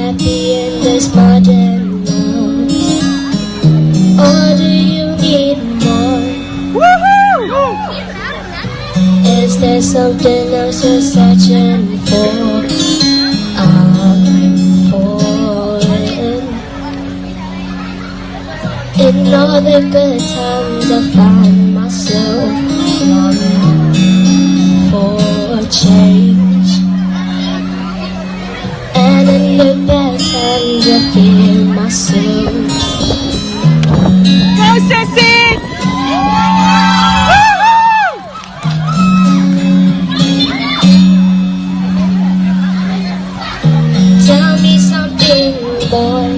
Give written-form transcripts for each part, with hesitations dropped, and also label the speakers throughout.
Speaker 1: happy in this modern world? Or do you need more? Is there something else you're searching for? I'm falling. In all the good times I find myself longing for change, and in the bad times I feel myself.
Speaker 2: Go, Sissy!
Speaker 1: Tell me something, boy.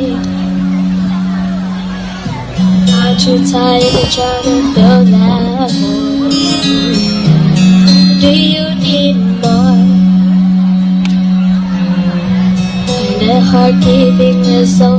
Speaker 1: Aren't you tired of trying to fill that void? Do you need more? And the heart keeping is so